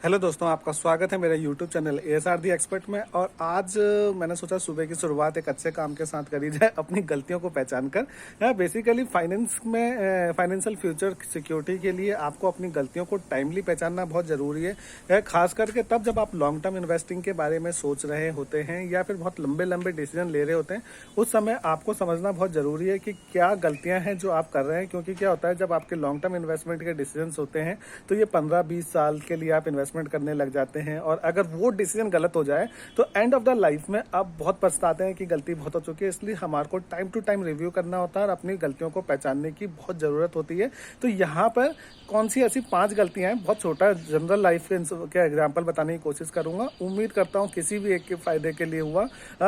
Hello दोस्तों, आपका स्वागत है मेरे यूट्यूब चैनल ASR दी एक्सपर्ट में। और आज मैंने सोचा सुबह की शुरुआत एक अच्छे काम के साथ करी जाए, अपनी गलतियों को पहचान कर। बेसिकली फाइनेंस में फाइनेंशियल फ्यूचर सिक्योरिटी के लिए आपको अपनी गलतियों को टाइमली पहचानना बहुत ज़रूरी है। खास करके तब जब आप लॉन्ग टर्म इन्वेस्टिंग के बारे में सोच रहे होते हैं या फिर बहुत लंबे लंबे डिसीजन ले रहे होते हैं, उस समय आपको समझना बहुत ज़रूरी है कि क्या गलतियाँ हैं जो आप कर रहे हैं। क्योंकि क्या होता है, जब आपके लॉन्ग टर्म इन्वेस्टमेंट के डिसीजन होते हैं तो ये 15-20 साल के लिए आप इन्वेस्टमेंट करने लग जाते हैं। और अगर वो डिसीजन गलत हो जाए तो एंड ऑफ द लाइफ में आप बहुत पछताते हैं कि गलती बहुत हो चुकी है। इसलिए हमारे को टाइम टू टाइम रिव्यू करना होता है और अपनी गलतियों को पहचानने की बहुत ज़रूरत होती है। तो यहाँ पर कौन सी ऐसी 5 गलतियां हैं, बहुत छोटा जनरल लाइफ के एग्जाम्पल बताने की कोशिश करूंगा। उम्मीद करता हूँ किसी भी एक के फायदे के लिए हुआ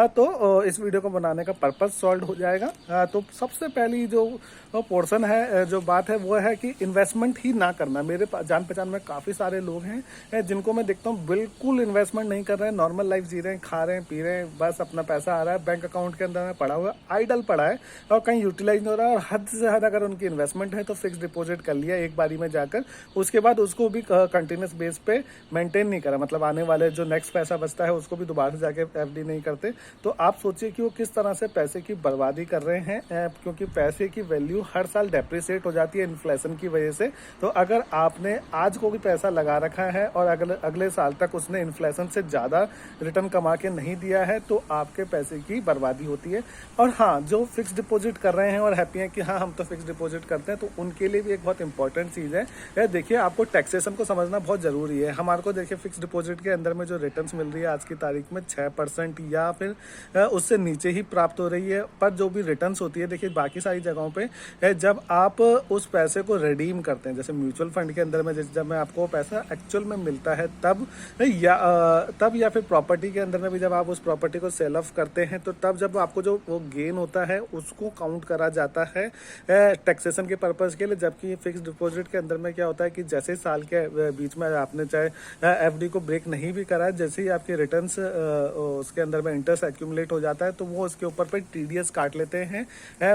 तो इस वीडियो को बनाने का पर्पज सॉल्व हो जाएगा। तो सबसे पहली जो पोर्शन है, जो बात है, वो है कि इन्वेस्टमेंट ही ना करना। मेरे जान पहचान में काफ़ी सारे लोग हैं जिनको मैं देखता हूँ बिल्कुल इन्वेस्टमेंट नहीं कर रहे हैं, नॉर्मल लाइफ जी रहे हैं, खा रहे हैं, पी रहे हैं, बस अपना पैसा आ रहा है बैंक अकाउंट के अंदर में पड़ा हुआ है, आइडल पड़ा है और कहीं यूटिलाइज नहीं हो रहा है। और हद से हद अगर उनकी इन्वेस्टमेंट है तो फिक्स डिपॉजिट कर लिया एक बारी में जाकर, उसके बाद उसको भी कंटिन्यूस बेस पे मेंटेन नहीं करा, मतलब आने वाले जो नेक्स्ट पैसा बचता है उसको भी दोबारा से जाके FD नहीं करते। तो आप सोचिए कि वो किस तरह से पैसे की बर्बादी कर रहे हैं, क्योंकि पैसे की वैल्यू हर साल डेप्रिसिएट हो जाती है इन्फ्लेशन की वजह से। तो अगर आपने आज को भी पैसा लगा रखा है और अगले साल तक उसने इन्फ्लेशन से ज़्यादा रिटर्न कमा के नहीं दिया है तो आपके पैसे की बर्बादी होती है। और हाँ, जो फिक्स डिपॉजिट कर रहे हैं और हैप्पी हैं कि हाँ हम तो फिक्स डिपॉजिट करते हैं, तो उनके लिए भी एक बहुत इंपॉर्टेंट चीज़ है। देखिए, आपको टैक्सेशन को समझना बहुत ज़रूरी है। हमारे को देखिए फिक्स डिपॉजिट के अंदर में जो रिटर्न्स मिल रही है आज की तारीख में 6% या फिर उससे नीचे ही प्राप्त हो रही है। पर जो भी रिटर्न्स होती है, देखिए बाकी सारी जगहों पे जब आप उस पैसे को रिडीम करते हैं, जैसे म्यूचुअल फंड के अंदर में जब में आपको पैसा एक्चुअल में मिलता है तब या फिर प्रॉपर्टी के अंदर में भी जब आप उस प्रॉपर्टी को सेल ऑफ करते हैं तो तब जब आपको जो वो गेन होता है उसको काउंट करा जाता है टैक्सेशन के पर्पज़ के लिए। जबकि फिक्स डिपॉजिट के अंदर में क्या होता है कि जैसे साल के बीच में आपने चाहे FD को ब्रेक नहीं भी करा है, जैसे ही आपके रिटर्न्स उसके अंदर में इंटरेस्ट एक्यूमुलेट हो जाता है तो वो उसके ऊपर पे TDS काट लेते हैं,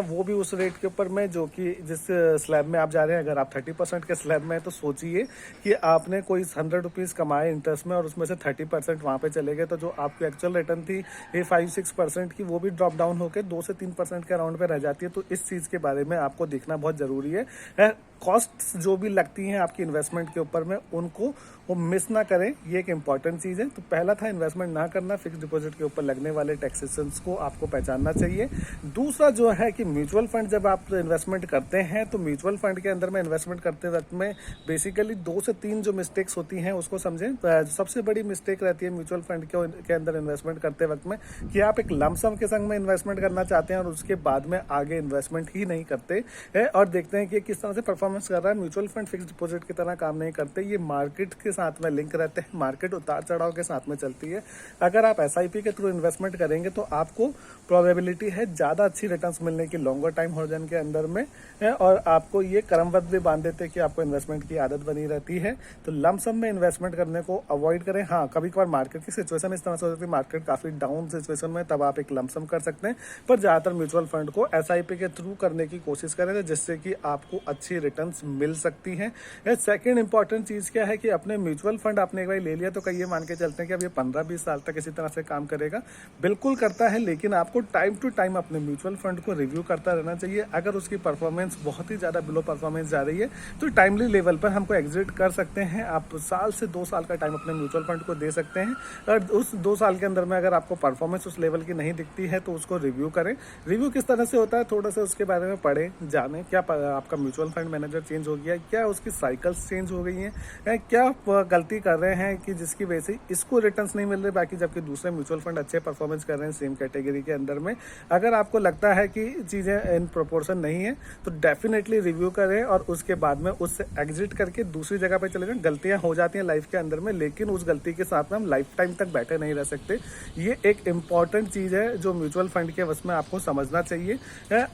वो भी उस रेट के ऊपर में जो कि जिस स्लैब में आप जा रहे हैं। अगर आप 30% के स्लैब में है तो सोचिए कि आपने कोई 100 रुपीज़ कमाए इंटरेस्ट में और उसमें से 30% वहाँ पे चले गए, तो जो आपकी एक्चुअल रिटर्न थी ये 5-6% की, वो भी ड्रॉप डाउन होकर 2 से 3% के अराउंड पे रह जाती है। तो इस चीज़ के बारे में आपको देखना बहुत ज़रूरी है। कॉस्ट जो भी लगती हैं आपकी इन्वेस्टमेंट के ऊपर में, उनको वो मिस ना करें, ये एक इंपॉर्टेंट चीज़ है। तो पहला था इन्वेस्टमेंट ना करना, फिक्स डिपॉजिट के ऊपर लगने वाले टैक्सेशंस को आपको पहचानना चाहिए। दूसरा जो है कि म्यूचुअल फंड जब आप इन्वेस्टमेंट करते हैं तो म्यूचुअल फंड के अंदर में इन्वेस्टमेंट करते वक्त में बेसिकली 2 से 3 जो मिस्टेक्स होती हैं उसको समझें। सबसे बड़ी मिस्टेक रहती है म्यूचुअल फंड के अंदर इन्वेस्टमेंट करते वक्त में कि आप एक लमसम के संग में इन्वेस्टमेंट करना चाहते हैं और उसके बाद में आगे इन्वेस्टमेंट ही नहीं करते और देखते हैं कि किस तरह से परफॉर्मेंस कर रहा है। म्यूचुअल फंड फिक्स डिपॉजिट की तरह काम नहीं करते, ये मार्केट के साथ में लिंक रहते हैं, मार्केट उतार चढ़ाव के साथ में चलती है। अगर आप SIP के थ्रू इन्वेस्टमेंट करेंगे तो आपको प्रोबेबिलिटी है ज़्यादा अच्छी रिटर्न्स मिलने की लॉन्गर टाइम होराइजन के अंदर में है। और आपको ये क्रमबद्ध भी बांध देते हैं कि आपको इन्वेस्टमेंट की आदत बनी रहती है। तो लमसम में इन्वेस्टमेंट करने को अवॉइड करें। हाँ, कभी कभार मार्केट की सिचुएशन इस तरह से हो जाती है, मार्केट काफ़ी डाउन सिचुएशन में, तब आप एक लमसम कर सकते हैं। पर ज़्यादातर म्यूचुअल फंड को SIP के थ्रू करने की कोशिश करें जिससे कि आपको अच्छी रिटर्न्स मिल सकती हैं। सेकेंड इंपॉर्टेंट चीज़ क्या है कि अपने म्यूचुअल फंड आपने एक बार ले लिया तो कई ये मान के चलते हैं कि अब ये 15-20 साल तक इसी तरह से काम करेगा। बिल्कुल करता है, लेकिन आपको टाइम टू टाइम अपने म्यूचुअल फंड को रिव्यू करता रहना चाहिए। अगर उसकी परफॉर्मेंस बहुत ही ज़्यादा बिलो परफॉर्मेंस जा रही है तो टाइमली लेवल पर हमको एग्जिट कर सकते हैं। आप साल से 2 साल का टाइम अपने म्यूचुअल फंड को दे सकते हैं और उस 2 साल के अंदर में अगर आपको परफॉर्मेंस उस लेवल की नहीं दिखती है तो उसको रिव्यू करें। रिव्यू किस तरह से होता है, थोड़ा सा उसके बारे में पढ़ें, जानें। क्या आपका म्यूचुअल फंड मैनेजर चेंज हो गया, क्या उसकी साइकिल्स चेंज हो गई हैं, क्या गलती कर रहे हैं कि जिसकी वजह से इसको रिटर्न्स नहीं मिल रहे बाकी जबकि दूसरे म्यूचुअल फंड अच्छे परफॉर्मेंस कर रहे हैं सेम कैटेगरी के अंदर में। अगर आपको लगता है कि चीज़ें इन प्रोपोर्शन नहीं है तो डेफिनेटली रिव्यू करें और उसके बाद में उससे एग्जिट करके दूसरी जगह पर चले जाएं। गलतियां हो जाती हैं लाइफ के अंदर में, लेकिन उस गलती के साथ में हम लाइफ टाइम तक बैठे नहीं रह सकते। ये एक इंपॉर्टेंट चीज़ है जो म्यूचुअल फंड के वश में आपको समझना चाहिए।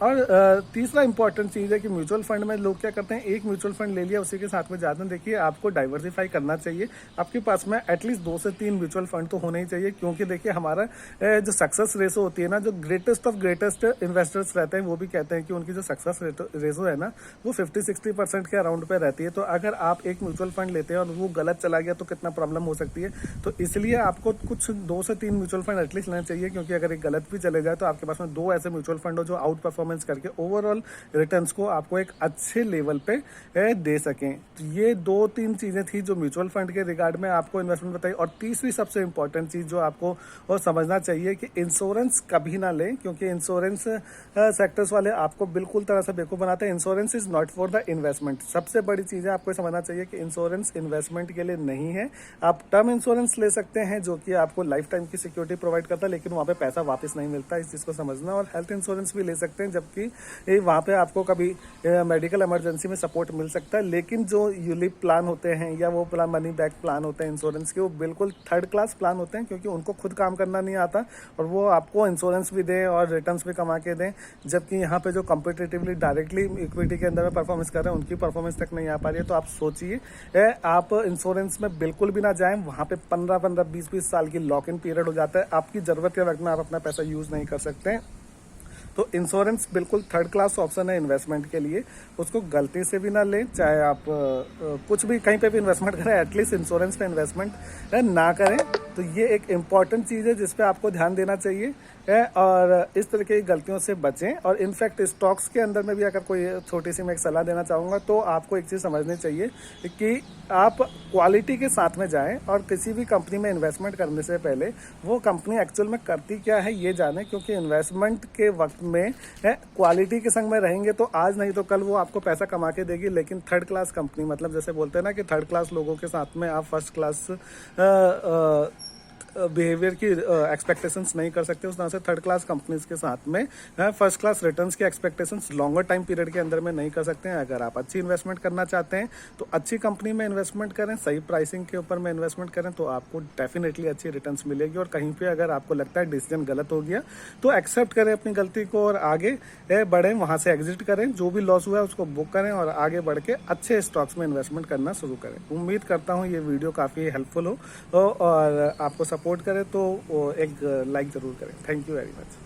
और तीसरा इंपॉर्टेंट चीज़ है कि म्यूचुअल फंड में लोग क्या करते करते हैं एक म्यूचुअल फंड ले लिया उसी के साथ में ज़्यादा देखिए आपको डाइवर्सिफाई करना चाहिए। आपके पास में एटलीस्ट 2 से 3 म्यूचुअल फंड तो होने ही चाहिए, क्योंकि देखिए हमारा जो सक्सेस रेशो होती है ना, जो ग्रेटेस्ट ऑफ ग्रेटेस्ट इन्वेस्टर्स रहते हैं वो भी कहते हैं कि उनकी जो सक्सेस रेशो है ना वो 50-60% के अराउंड पे रहती है। तो अगर आप एक म्यूचुअल फंड लेते हैं और वो गलत चला गया तो कितना प्रॉब्लम हो सकती है। तो इसलिए आपको कुछ 2 से 3 म्यूचुअल फंड एटलीस्ट लेना चाहिए, क्योंकि अगर एक गलत भी चले जाए तो आपके पास में 2 ऐसे म्यूचुअल फंड हो जो आउट परफॉर्मेंस करके ओवरऑल रिटर्न्स को आपको एक अच्छे लेवल पे दे सकें। तो ये 2-3 चीजें थी जो म्यूचुअल फंड के रिगार्ड में आपको इन्वेस्टमेंट बताई। और तीसरी सबसे इंपॉर्टेंट चीज जो आपको और समझना चाहिए कि इंश्योरेंस कभी ना लें, क्योंकि इंश्योरेंस सेक्टर्स वाले आपको बिल्कुल तरह से बेवकूफ बनाते हैं। Insurance is not for the investment. सबसे बड़ी चीज है आपको समझना चाहिए कि इंश्योरेंस इन्वेस्टमेंट के लिए नहीं है। आप टर्म इंश्योरेंस ले सकते हैं जो कि आपको लाइफ टाइम की सिक्योरिटी प्रोवाइड करता है, लेकिन वहां पे पैसा वापस नहीं मिलता, इस चीज को समझना। और हेल्थ इंश्योरेंस भी ले सकते हैं, जबकि वहां पे आपको कभी मेडिकल इमरजेंसी में सपोर्ट मिल सकता है। लेकिन जो यूलिप प्लान होते हैं या वो प्लान मनी बैक प्लान होते हैं इंश्योरेंस के, वो बिल्कुल थर्ड क्लास प्लान होते हैं, क्योंकि उनको खुद काम करना नहीं आता और वो आपको इंश्योरेंस भी दें और रिटर्न्स भी कमा के दें। जबकि यहाँ पे जो कॉम्पिटिटिवली डायरेक्टली इक्विटी के अंदर में परफॉर्मेंस कर रहे हैं उनकी परफॉर्मेंस तक नहीं आ पा रही है। तो आप सोचिए आप इंश्योरेंस में बिल्कुल भी ना जाएं, वहां पे 15-15, 20-20 साल की लॉक इन पीरियड हो जाता है। आपकी जरूरत के वक्त में आप अपना पैसा यूज नहीं कर सकते हैं। तो इंश्योरेंस बिल्कुल थर्ड क्लास ऑप्शन है इन्वेस्टमेंट के लिए, उसको गलती से भी ना लें। चाहे आप कुछ भी कहीं पे भी इन्वेस्टमेंट करें, एटलीस्ट इंश्योरेंस पे इन्वेस्टमेंट ना करें। तो ये एक इम्पॉर्टेंट चीज़ है जिस पे आपको ध्यान देना चाहिए और इस तरह की गलतियों से बचें। और इनफैक्ट स्टॉक्स के अंदर में भी अगर कोई छोटी सी मैं एक सलाह देना चाहूँगा, तो आपको एक चीज़ समझनी चाहिए कि आप क्वालिटी के साथ में जाएं और किसी भी कंपनी में इन्वेस्टमेंट करने से पहले वो कंपनी एक्चुअल में करती क्या है ये जानें। क्योंकि इन्वेस्टमेंट के वक्त में क्वालिटी के संग में रहेंगे तो आज नहीं तो कल वो आपको पैसा कमा के देगी। लेकिन थर्ड क्लास कंपनी, मतलब जैसे बोलते हैं ना कि थर्ड क्लास लोगों के साथ में आप फर्स्ट क्लास बिहेवियर की एक्सपेक्टेशंस नहीं कर सकते, उस तरह से थर्ड क्लास कंपनीज के साथ में फर्स्ट क्लास रिटर्न्स की एक्सपेक्टेशंस लॉन्गर टाइम पीरियड के अंदर में नहीं कर सकते हैं। अगर आप अच्छी इन्वेस्टमेंट करना चाहते हैं तो अच्छी कंपनी में इन्वेस्टमेंट करें, सही प्राइसिंग के ऊपर में इन्वेस्टमेंट करें, तो आपको डेफिनेटली अच्छी रिटर्न्स मिलेगी। और कहीं पे अगर आपको लगता है डिसीजन गलत हो गया तो एक्सेप्ट करें अपनी गलती को और आगे बढ़ें, वहां से एग्जिट करें, जो भी लॉस हुआ है उसको बुक करें और आगे बढ़ के अच्छे स्टॉक्स में इन्वेस्टमेंट करना शुरू करें। उम्मीद करता हूँ ये वीडियो काफ़ी हेल्पफुल हो और आपको सपोर्ट करें तो एक लाइक ज़रूर करें। Thank you very much.